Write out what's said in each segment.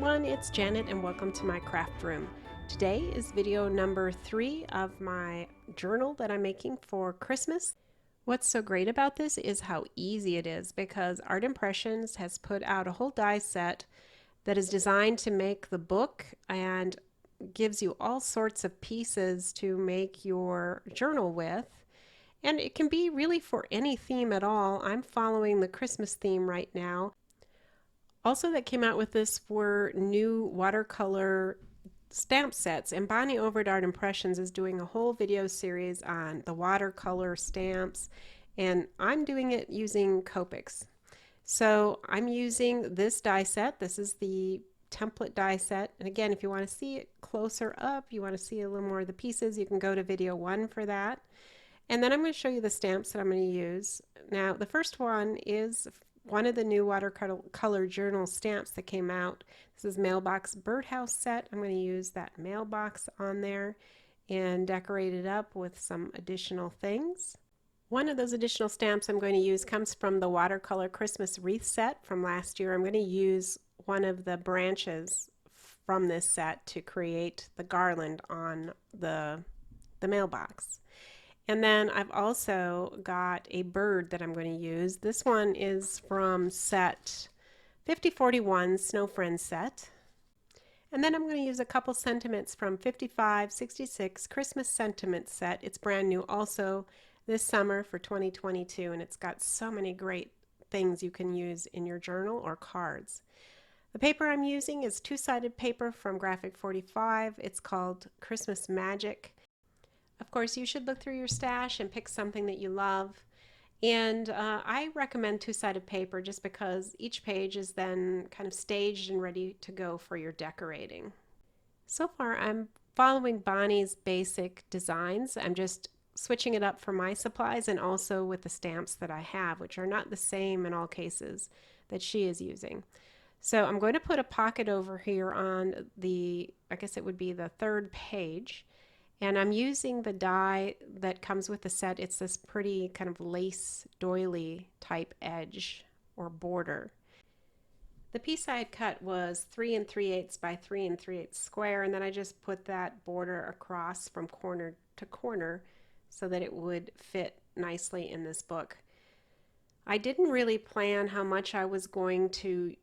everyone, it's Janet and welcome to my craft room. Today is video number 3 of my journal that I'm making for Christmas. What's so great about this is how easy it is because Art Impressions has put out a whole die set that is designed to make the book and gives you all sorts of pieces to make your journal with. And it can be really for any theme at all. I'm following the Christmas theme right now. Also that came out with this were new watercolor stamp sets, and Bonnie over at Art Impressions is doing a whole video series on the watercolor stamps, and I'm doing it using Copics. So I'm using this die set. This is the template die set, and again, if you want to see it closer up, you want to see a little more of the pieces, you can go to video 1 for that. And then I'm going to show you the stamps that I'm going to use. Now the first one is one of the new watercolor journal stamps that came out. This is Mailbox Birdhouse set. I'm going to use that mailbox on there and decorate it up with some additional things. One of those additional stamps I'm going to use comes from the watercolor Christmas wreath set from last year. I'm going to use one of the branches from this set to create the garland on the mailbox. And then I've also got a bird that I'm going to use. This one is from set 5041 Snow Friends set. And then I'm going to use a couple sentiments from 5566 Christmas Sentiment set. It's brand new also this summer for 2022, and it's got so many great things you can use in your journal or cards. The paper I'm using is two-sided paper from Graphic 45. It's called Christmas Magic. Of course, you should look through your stash and pick something that you love. And I recommend two-sided paper just because each page is then kind of staged and ready to go for your decorating. So far, I'm following Bonnie's basic designs. I'm just switching it up for my supplies and also with the stamps that I have, which are not the same in all cases that she is using. So I'm going to put a pocket over here on the, I guess it would be the third page. And I'm using the die that comes with the set. It's this pretty kind of lace doily type edge or border. The piece I had cut was 3 3/8 by 3 3/8 square, and then I just put that border across from corner to corner so that it would fit nicely in this book. I didn't really plan how much I was going to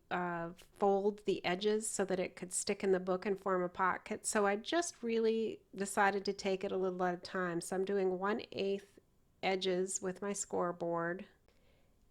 fold the edges so that it could stick in the book and form a pocket, so I just really decided to take it a little at a time. So I'm doing 1/8 edges with my scoreboard,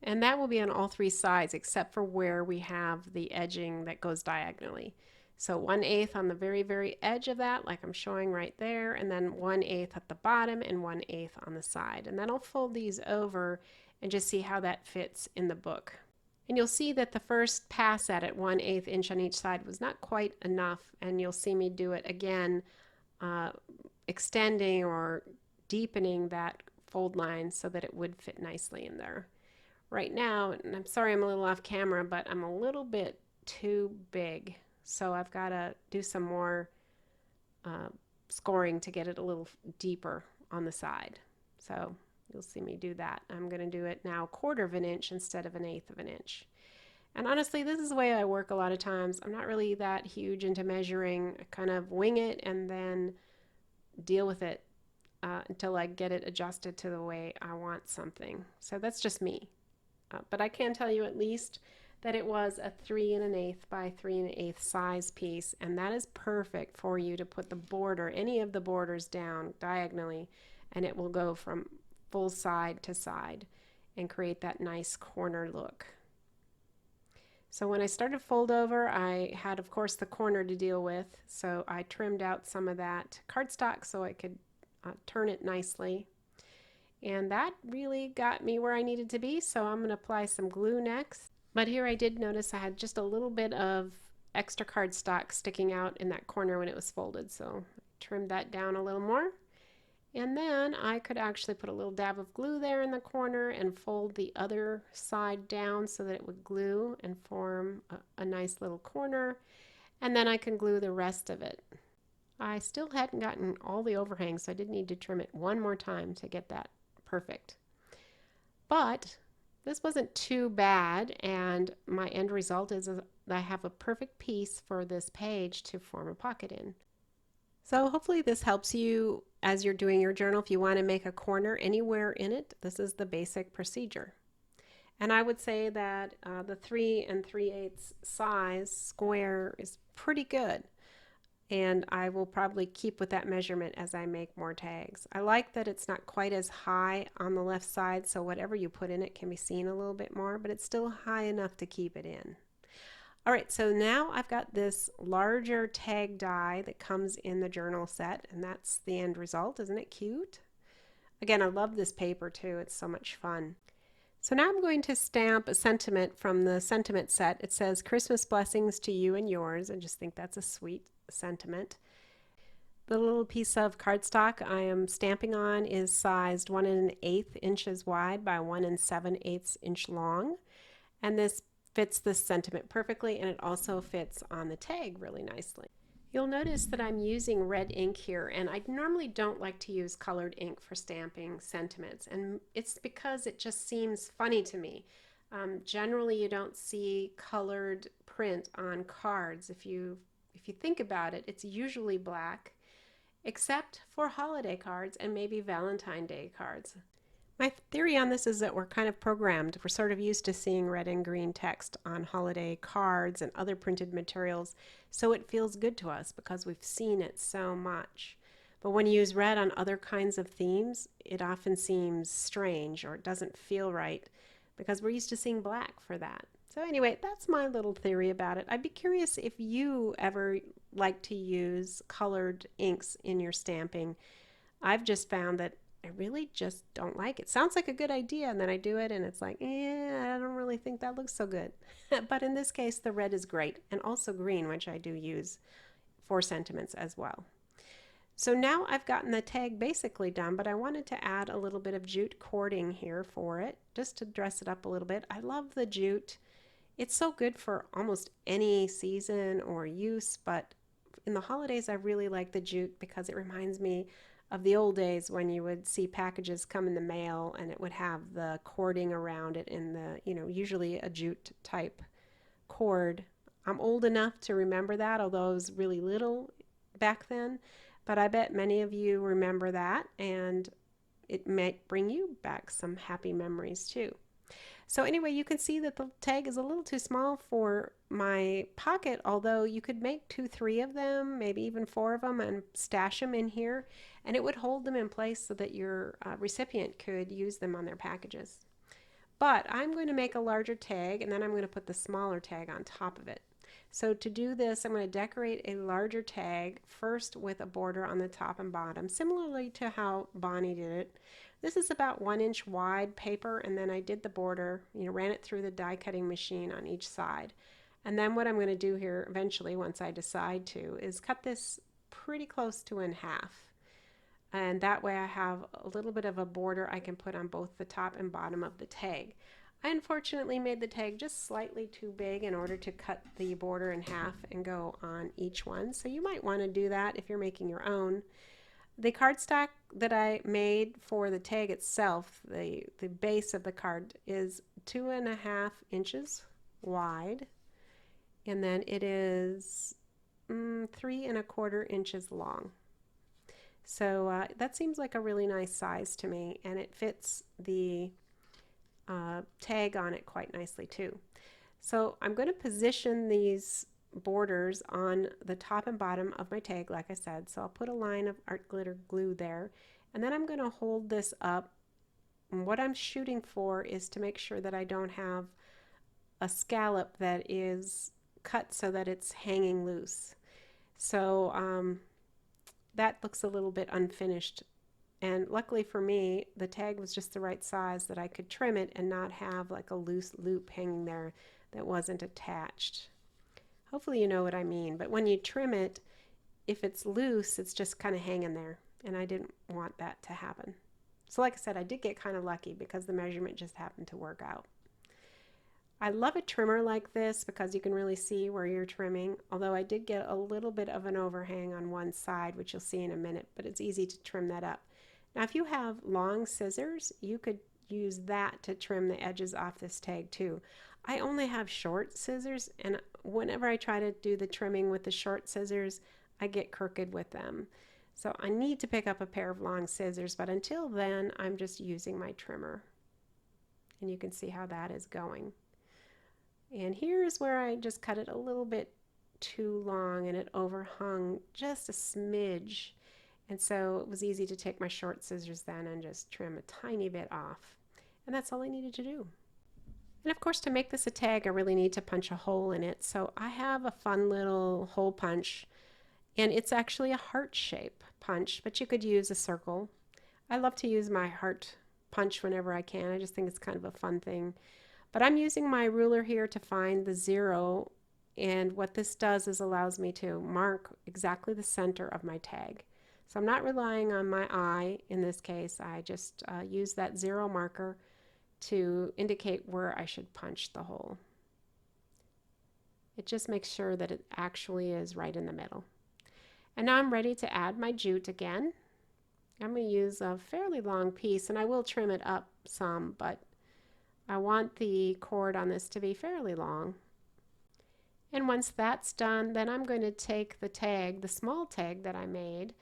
and that will be on all 3 sides except for where we have the edging that goes diagonally. So 1/8 on the very edge of that, like I'm showing right there, and then 1/8 at the bottom and 1/8 on the side. And then I'll fold these over and just see how that fits in the book. And you'll see that the first pass at it, 1/8 inch on each side, was not quite enough, and you'll see me do it again, extending or deepening that fold line so that it would fit nicely in there. Right now, and I'm sorry I'm a little off camera, but I'm a little bit too big, so I've got to do some more scoring to get it a little deeper on the side. So you'll see me do that. I'm going to do it now 1/4 of an inch instead of 1/8 of an inch. And honestly, this is the way I work a lot of times. I'm not really that huge into measuring. I kind of wing it and then deal with it until I get it adjusted to the way I want something. So that's just me. But I can tell you at least that it was a 3 1/8 by 3 1/8 size piece, and that is perfect for you to put the border, any of the borders down diagonally, and it will go from full side to side and create that nice corner look. So when I started fold over, I had of course the corner to deal with, so I trimmed out some of that cardstock so I could turn it nicely. And that really got me where I needed to be, so I'm going to apply some glue next. But here I did notice I had just a little bit of extra cardstock sticking out in that corner when it was folded, so I trimmed that down a little more. And then I could actually put a little dab of glue there in the corner and fold the other side down so that it would glue and form a nice little corner. And then I can glue the rest of it. I still hadn't gotten all the overhangs, so I did need to trim it one more time to get that perfect. But this wasn't too bad, and my end result is I have a perfect piece for this page to form a pocket in. So hopefully this helps you as you're doing your journal. If you want to make a corner anywhere in it, this is the basic procedure. And I would say that the 3 3/8 size square is pretty good. And I will probably keep with that measurement as I make more tags. I like that it's not quite as high on the left side, so whatever you put in it can be seen a little bit more, but it's still high enough to keep it in. All right, so now I've got this larger tag die that comes in the journal set, and that's the end result. Isn't it cute? Again, I love this paper too. It's so much fun. So now I'm going to stamp a sentiment from the sentiment set. It says, "Christmas blessings to you and yours." I just think that's a sweet sentiment. The little piece of cardstock I am stamping on is sized 1 1/8 inches wide by 1 7/8 inch long. And this fits this sentiment perfectly, and it also fits on the tag really nicely. You'll notice that I'm using red ink here, and I normally don't like to use colored ink for stamping sentiments, and it's because it just seems funny to me. Generally, you don't see colored print on cards. If you think about it, it's usually black, except for holiday cards and maybe Valentine's Day cards. My theory on this is that we're kind of programmed. We're sort of used to seeing red and green text on holiday cards and other printed materials, so it feels good to us because we've seen it so much. But when you use red on other kinds of themes, it often seems strange or it doesn't feel right because we're used to seeing black for that. So anyway, that's my little theory about it. I'd be curious if you ever like to use colored inks in your stamping. I've just found that I really just don't like it. Sounds like a good idea, and then I do it and it's like, I don't really think that looks so good. But in this case, the red is great, and also green, which I do use for sentiments as well. So now I've gotten the tag basically done, but I wanted to add a little bit of jute cording here for it, just to dress it up a little bit. I love the jute. It's so good for almost any season or use, but in the holidays I really like the jute because it reminds me of the old days when you would see packages come in the mail and it would have the cording around it in the, usually a jute type cord. I'm old enough to remember that, although I was really little back then, but I bet many of you remember that, and it might bring you back some happy memories too. So anyway, you can see that the tag is a little too small for my pocket, although you could make 2, 3 of them, maybe even 4 of them, and stash them in here, and it would hold them in place so that your recipient could use them on their packages. But I'm going to make a larger tag, and then I'm going to put the smaller tag on top of it. So to do this, I'm going to decorate a larger tag first with a border on the top and bottom, similarly to how Bonnie did it. This is about 1 inch wide paper, and then I did the border, ran it through the die cutting machine on each side. And then what I'm going to do here eventually, once I decide to, is cut this pretty close to in half. And that way I have a little bit of a border I can put on both the top and bottom of the tag. I unfortunately made the tag just slightly too big in order to cut the border in half and go on each one. So you might want to do that if you're making your own. The cardstock that I made for the tag itself, the base of the card, is 2.5 inches wide, and then it is 3.25 inches long. So that seems like a really nice size to me, and it fits the tag on it quite nicely too. So I'm going to position these borders on the top and bottom of my tag, like I said. So I'll put a line of art glitter glue there, and then I'm going to hold this up. And what I'm shooting for is to make sure that I don't have a scallop that is cut so that it's hanging loose. So that looks a little bit unfinished, and luckily for me, the tag was just the right size that I could trim it and not have like a loose loop hanging there that wasn't attached. Hopefully you know what I mean, but when you trim it, if it's loose, it's just kind of hanging there, and I didn't want that to happen. So like I said, I did get kind of lucky because the measurement just happened to work out. I love a trimmer like this because you can really see where you're trimming, although I did get a little bit of an overhang on one side, which you'll see in a minute, but it's easy to trim that up. Now if you have long scissors, you could use that to trim the edges off this tag too. I only have short scissors, and whenever I try to do the trimming with the short scissors, I get crooked with them. So I need to pick up a pair of long scissors, but until then, I'm just using my trimmer. And you can see how that is going. And here's where I just cut it a little bit too long and it overhung just a smidge. And so it was easy to take my short scissors then and just trim a tiny bit off. And that's all I needed to do. And of course, to make this a tag, I really need to punch a hole in it. So I have a fun little hole punch, and it's actually a heart shape punch, but you could use a circle. I love to use my heart punch whenever I can. I just think it's kind of a fun thing. But I'm using my ruler here to find the 0, and what this does is allows me to mark exactly the center of my tag. So I'm not relying on my eye in this case. I just use that 0 marker to indicate where I should punch the hole. It just makes sure that it actually is right in the middle. And now I'm ready to add my jute again. I'm going to use a fairly long piece, and I will trim it up some, but I want the cord on this to be fairly long. And once that's done, then I'm going to take the tag, the small tag that I made,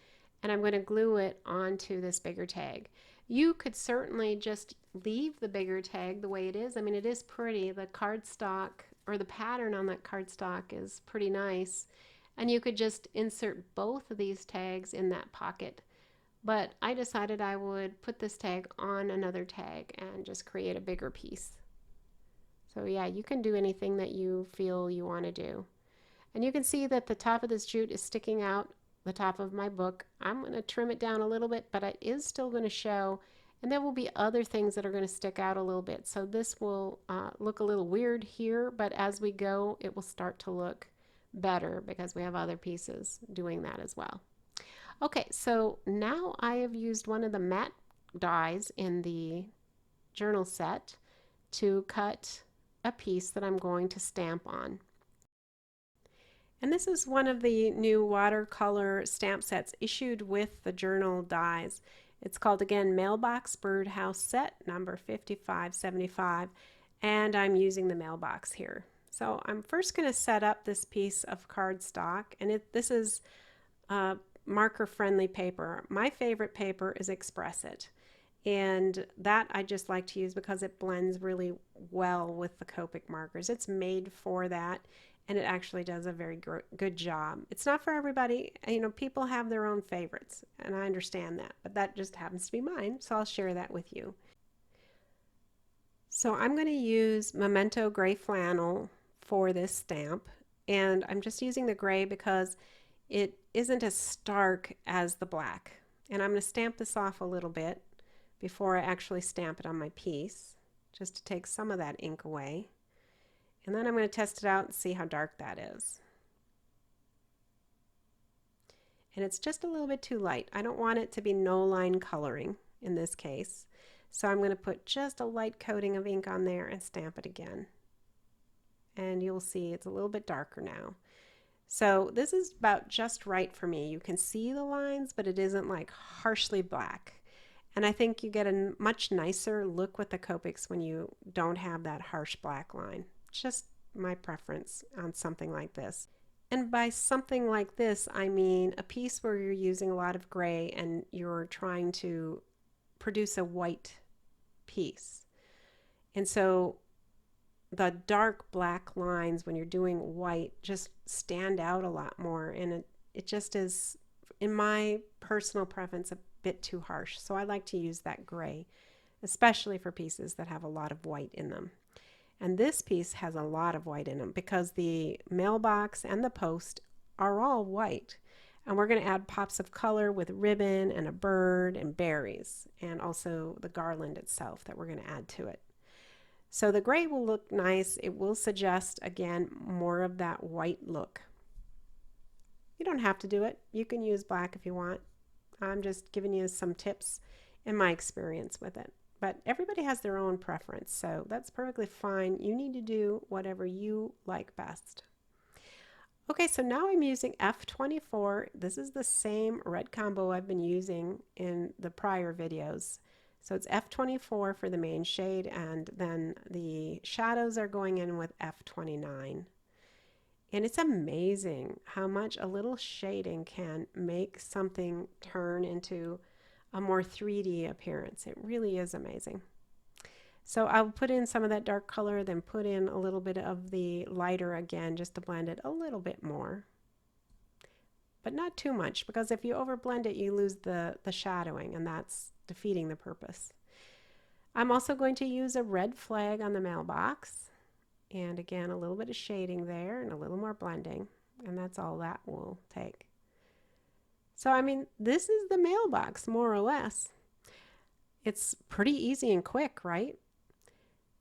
and I'm going to glue it onto this bigger tag. You could certainly just leave the bigger tag the way it is. I mean, it is pretty. The cardstock, or the pattern on that cardstock, is pretty nice. And you could just insert both of these tags in that pocket. But I decided I would put this tag on another tag and just create a bigger piece. So yeah, you can do anything that you feel you want to do. And you can see that the top of this jute is sticking out the top of my book. I'm going to trim it down a little bit, but it is still going to show. And there will be other things that are going to stick out a little bit. So this will look a little weird here, but as we go, it will start to look better because we have other pieces doing that as well. Okay, so now I have used one of the matte dies in the journal set to cut a piece that I'm going to stamp on. And this is one of the new watercolor stamp sets issued with the journal dies. It's called, again, Mailbox Birdhouse Set number 5575, and I'm using the mailbox here. So I'm first going to set up this piece of cardstock, and this is marker friendly paper. My favorite paper is Express It, and that I just like to use because it blends really well with the Copic markers. It's made for that, and it actually does a very good job. It's not for everybody. You know, people have their own favorites, and I understand that, but that just happens to be mine, so I'll share that with you. So I'm going to use Memento Gray Flannel for this stamp, and I'm just using the gray because it isn't as stark as the black. And I'm going to stamp this off a little bit before I actually stamp it on my piece, just to take some of that ink away. And then I'm going to test it out and see how dark that is. And it's just a little bit too light. I don't want it to be no line coloring in this case. So I'm going to put just a light coating of ink on there and stamp it again. And you'll see it's a little bit darker now. So this is about just right for me. You can see the lines, but it isn't like harshly black. And I think you get a much nicer look with the Copics when you don't have that harsh black line. Just my preference on something like this. And by something like this, I mean a piece where you're using a lot of gray and you're trying to produce a white piece. And so the dark black lines when you're doing white just stand out a lot more, and it just is, in my personal preference, a bit too harsh. So I like to use that gray, especially for pieces that have a lot of white in them. And this piece has a lot of white in them because the mailbox and the post are all white. And we're going to add pops of color with ribbon and a bird and berries, and also the garland itself that we're going to add to it. So the gray will look nice. It will suggest, again, more of that white look. You don't have to do it. You can use black if you want. I'm just giving you some tips in my experience with it. But everybody has their own preference, so that's perfectly fine. You need to do whatever you like best. Okay, so now I'm using F24. This is the same red combo I've been using in the prior videos. So it's F24 for the main shade, and then the shadows are going in with F29. And it's amazing how much a little shading can make something turn into a more 3D appearance. It really is amazing. So I'll put in some of that dark color, then put in a little bit of the lighter again, just to blend it a little bit more. But not too much, because if you overblend it, you lose the shadowing, and that's defeating the purpose. I'm also going to use a red flag on the mailbox. And again, a little bit of shading there and a little more blending. And that's all that will take. So, I mean, this is the mailbox, more or less. It's pretty easy and quick, right?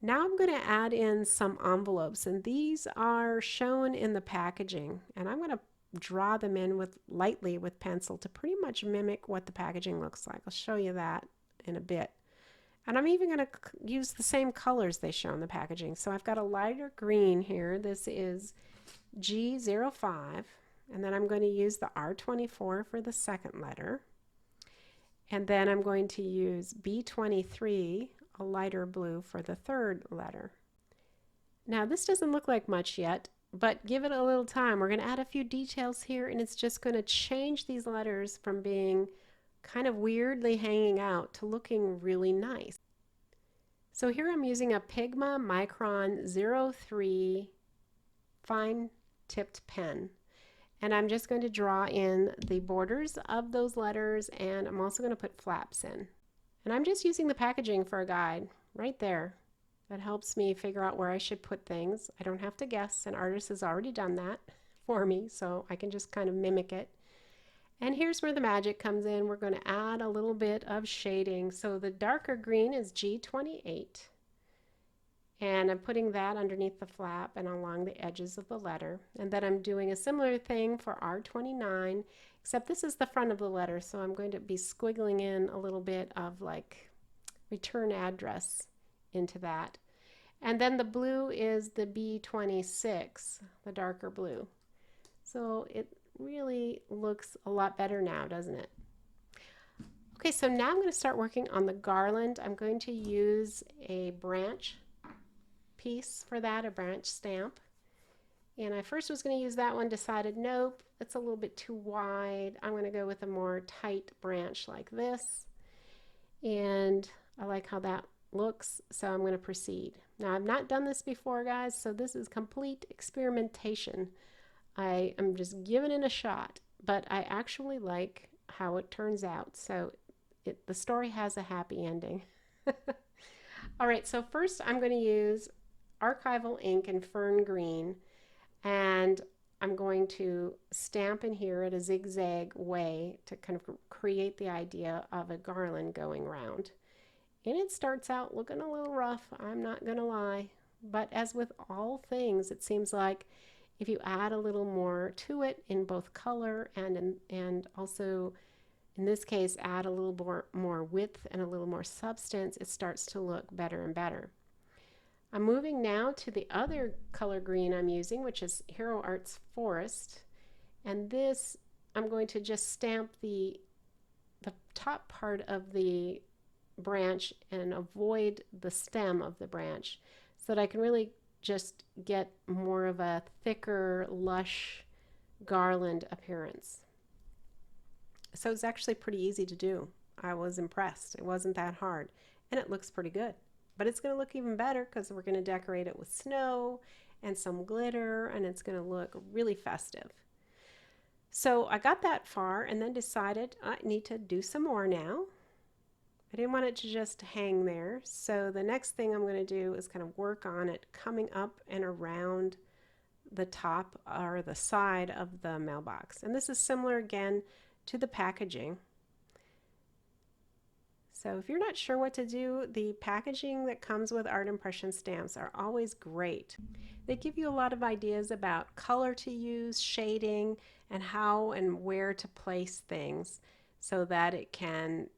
Now I'm going to add in some envelopes, and these are shown in the packaging. And I'm going to draw them in lightly with pencil to pretty much mimic what the packaging looks like. I'll show you that in a bit. And I'm even going to use the same colors they show in the packaging. So I've got a lighter green here. This is G05. And then I'm going to use the R24 for the second letter. And then I'm going to use B23, a lighter blue, for the third letter. Now this doesn't look like much yet, but give it a little time. We're going to add a few details here, and it's just going to change these letters from being kind of weirdly hanging out to looking really nice. So here I'm using a Pigma Micron 03 fine tipped pen, and I'm just going to draw in the borders of those letters, and I'm also going to put flaps in. And I'm just using the packaging for a guide right there. That helps me figure out where I should put things. I don't have to guess. An artist has already done that for me, so I can just kind of mimic it. And here's where the magic comes in. We're going to add a little bit of shading. So the darker green is G28. And I'm putting that underneath the flap and along the edges of the letter. And then I'm doing a similar thing for R29, except this is the front of the letter. So I'm going to be squiggling in a little bit of like return address into that. And then the blue is the B26, the darker blue. So it really looks a lot better now, doesn't it? Okay, so now I'm going to start working on the garland. I'm going to use a branch piece for that, a branch stamp. And I first was going to use that one, decided nope, it's a little bit too wide. I'm going to go with a more tight branch like this. And I like how that looks, so I'm going to proceed. Now I've not done this before, guys, so this is complete experimentation. I am just giving it a shot, but I actually like how it turns out. So the story has a happy ending. All right, so first I'm going to use archival ink in fern green, and I'm going to stamp in here at a zigzag way to kind of create the idea of a garland going round. And it starts out looking a little rough, I'm not going to lie. But as with all things, it seems like if you add a little more to it in both color and also, in this case, add a little more width and a little more substance, it starts to look better and better. I'm moving now to the other color green I'm using, which is Hero Arts Forest. And this, I'm going to just stamp the top part of the branch and avoid the stem of the branch so that I can really just get more of a thicker, lush garland appearance. So it's actually pretty easy to do. I was impressed. It wasn't that hard, and it looks pretty good. But it's going to look even better because we're going to decorate it with snow and some glitter, and it's going to look really festive. So I got that far and then decided I need to do some more now. I didn't want it to just hang there, so the next thing I'm going to do is kind of work on it coming up and around the top or the side of the mailbox. And this is similar again to the packaging. So if you're not sure what to do, the packaging that comes with Art Impression stamps are always great. They give you a lot of ideas about color to use, shading, and how and where to place things so that it can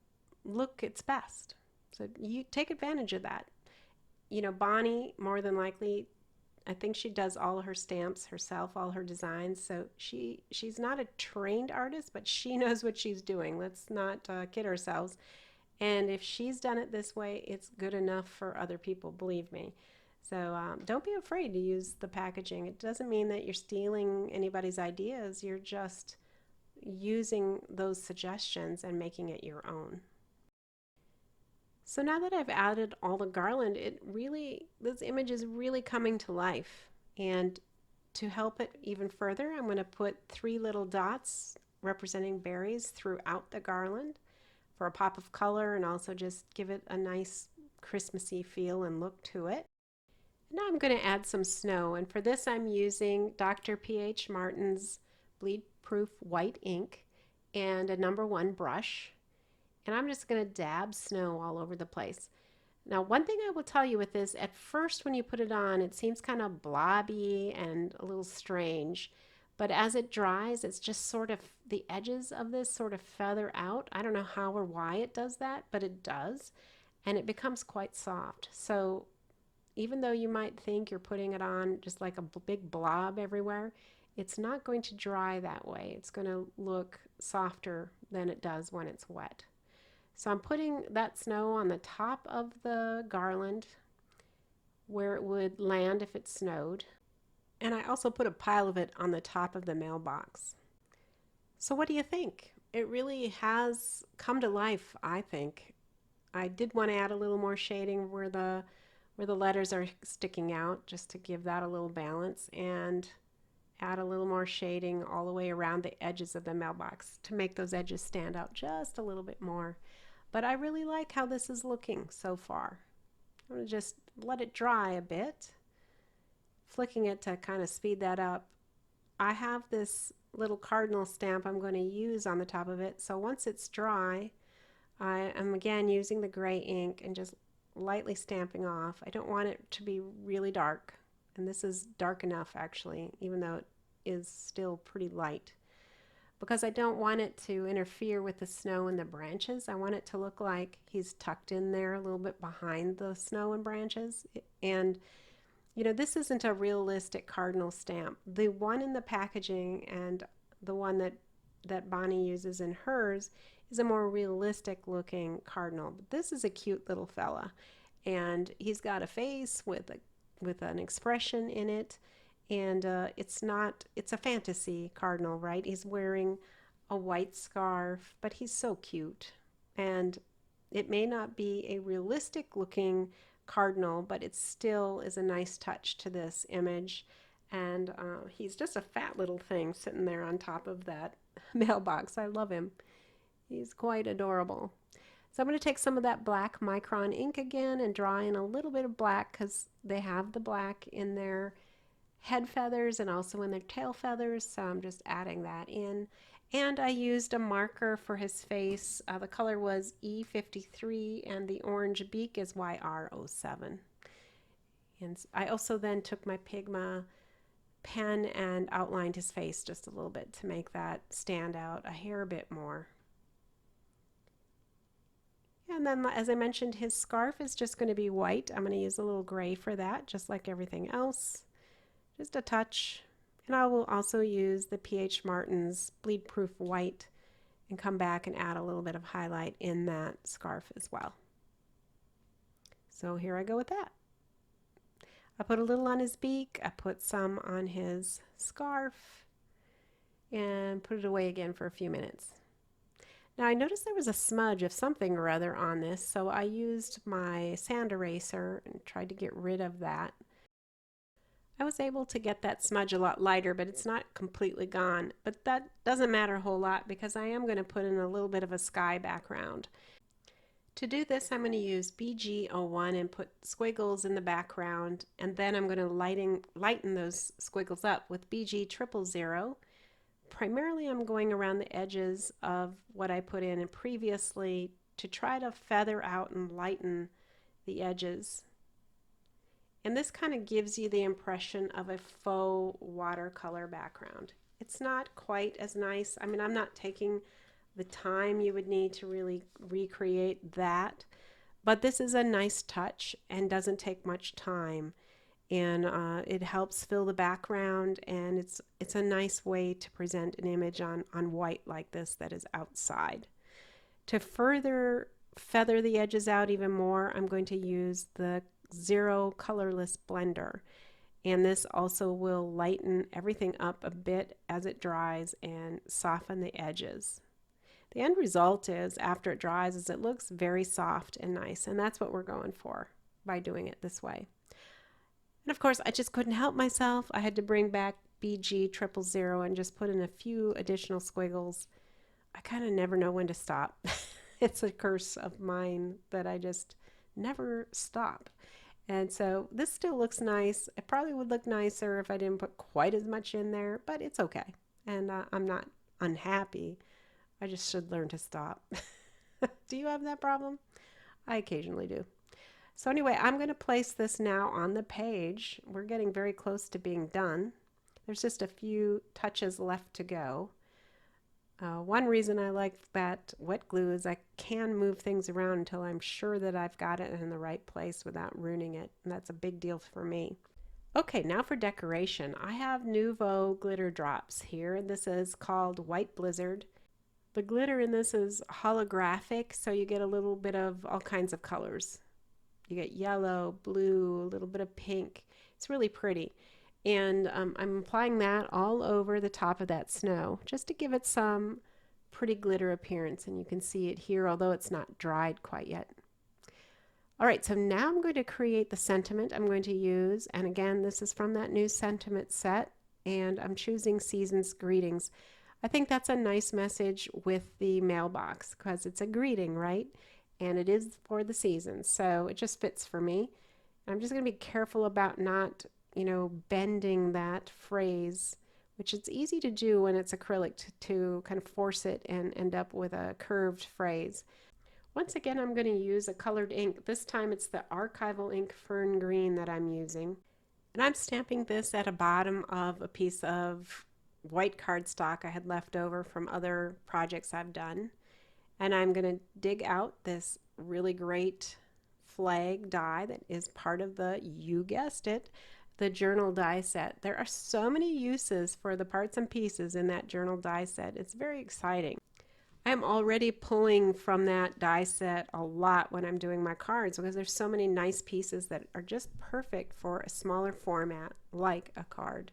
look its best. So you take advantage of that. You know, Bonnie, more than likely, I think she does all her stamps herself, all her designs. So she's not a trained artist, but she knows what she's doing. Let's not kid ourselves. And if she's done it this way, it's good enough for other people, believe me. So don't be afraid to use the packaging. It doesn't mean that you're stealing anybody's ideas. You're just using those suggestions and making it your own. So now that I've added all the garland, this image is really coming to life. And to help it even further, I'm going to put 3 little dots representing berries throughout the garland for a pop of color and also just give it a nice Christmassy feel and look to it. Now I'm going to add some snow, and for this I'm using Dr. P.H. Martin's bleed proof white ink and a #1 brush, and I'm just going to dab snow all over the place. Now, one thing I will tell you with this, at first when you put it on, it seems kind of blobby and a little strange. But as it dries, it's just sort of, the edges of this sort of feather out. I don't know how or why it does that, but it does. And it becomes quite soft. So even though you might think you're putting it on just like a big blob everywhere, it's not going to dry that way. It's going to look softer than it does when it's wet. So I'm putting that snow on the top of the garland where it would land if it snowed. And I also put a pile of it on the top of the mailbox. So what do you think? It really has come to life, I think. I did want to add a little more shading where the letters are sticking out, just to give that a little balance, and add a little more shading all the way around the edges of the mailbox to make those edges stand out just a little bit more. But I really like how this is looking so far. I'm going to just let it dry a bit, flicking it to kind of speed that up. I have this little cardinal stamp I'm going to use on the top of it, so once it's dry, I am again using the gray ink and just lightly stamping off. I don't want it to be really dark, and this is dark enough actually, even though it is still pretty light, because I don't want it to interfere with the snow and the branches. I want it to look like he's tucked in there a little bit behind the snow and branches. And you know, this isn't a realistic cardinal stamp. The one in the packaging and the one that Bonnie uses in hers is a more realistic looking cardinal. But this is a cute little fella, and he's got a face with an expression in it, and it's a fantasy cardinal, right? He's wearing a white scarf, but he's so cute. And it may not be a realistic looking cardinal, but it still is a nice touch to this image. And he's just a fat little thing sitting there on top of that mailbox. I love him. He's quite adorable. So I'm going to take some of that black micron ink again and draw in a little bit of black, because they have the black in their head feathers and also in their tail feathers, so I'm just adding that in. And I used a marker for his face. The color was E53 and the orange beak is YR07. And I also then took my Pigma pen and outlined his face just a little bit to make that stand out a hair bit more. And then, as I mentioned, his scarf is just going to be white. I'm going to use a little gray for that, just like everything else. Just a touch. And I will also use the P.H. Martin's bleed proof white and come back and add a little bit of highlight in that scarf as well. So here I go with that. I put a little on his beak, I put some on his scarf, and put it away again for a few minutes. Now I noticed there was a smudge of something or other on this, so I used my sand eraser and tried to get rid of that. I was able to get that smudge a lot lighter, but it's not completely gone. But that doesn't matter a whole lot, because I am going to put in a little bit of a sky background. To do this, I'm going to use BG01 and put squiggles in the background, and then I'm going to lighten those squiggles up with BG000. Primarily I'm going around the edges of what I put in previously to try to feather out and lighten the edges. And this kind of gives you the impression of a faux watercolor background. It's not quite as nice. I mean, I'm not taking the time you would need to really recreate that, but this is a nice touch and doesn't take much time, and it helps fill the background, and it's a nice way to present an image on white like this that is outside. To further feather the edges out even more, I'm going to use the Zero Colorless Blender. And this also will lighten everything up a bit as it dries and soften the edges. The end result is, after it dries, is it looks very soft and nice, and that's what we're going for by doing it this way. And of course, I just couldn't help myself. I had to bring back BG000 and just put in a few additional squiggles. I kind of never know when to stop. It's a curse of mine that I just never stop. And so this still looks nice. It probably would look nicer if I didn't put quite as much in there, but it's okay. And I'm not unhappy. I just should learn to stop. Do you have that problem? I occasionally do. So anyway, I'm going to place this now on the page. We're getting very close to being done. There's just a few touches left to go. One reason I like that wet glue is I can move things around until I'm sure that I've got it in the right place without ruining it. And that's a big deal for me. Okay, now for decoration. I have Nouveau glitter drops here. This is called White Blizzard. The glitter in this is holographic, so you get a little bit of all kinds of colors. You get yellow, blue, a little bit of pink. It's really pretty. And I'm applying that all over the top of that snow just to give it some pretty glitter appearance. And you can see it here, although it's not dried quite yet. All right, so now I'm going to create the sentiment I'm going to use. And again, this is from that new sentiment set. And I'm choosing Season's Greetings. I think that's a nice message with the mailbox because it's a greeting, right? And it is for the season, so it just fits for me. I'm just going to be careful about not, bending that phrase, which it's easy to do when it's acrylic to kind of force it and end up with a curved phrase. Once again, I'm going to use a colored ink. This time it's the Archival ink Fern Green that I'm using. And I'm stamping this at the bottom of a piece of white cardstock I had left over from other projects I've done. And I'm going to dig out this really great flag die that is part of the, you guessed it, the journal die set. There are so many uses for the parts and pieces in that journal die set. It's very exciting. I'm already pulling from that die set a lot when I'm doing my cards because there's so many nice pieces that are just perfect for a smaller format like a card.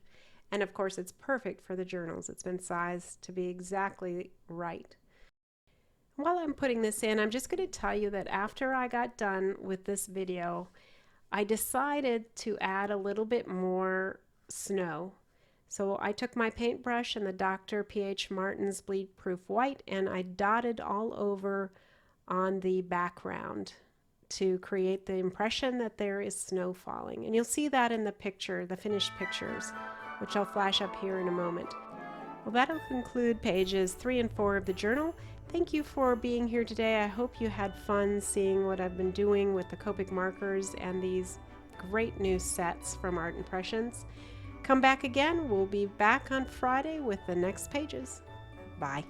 And of course it's perfect for the journals. It's been sized to be exactly right. While I'm putting this in, I'm just going to tell you that after I got done with this video, I decided to add a little bit more snow. So I took my paintbrush and the Dr. P.H. Martin's Bleed Proof White and I dotted all over on the background to create the impression that there is snow falling. And you'll see that in the picture, the finished pictures, which I'll flash up here in a moment. Well, that'll conclude pages 3 and 4 of the journal. Thank you for being here today. I hope you had fun seeing what I've been doing with the Copic markers and these great new sets from Art Impressions. Come back again. We'll be back on Friday with the next pages. Bye.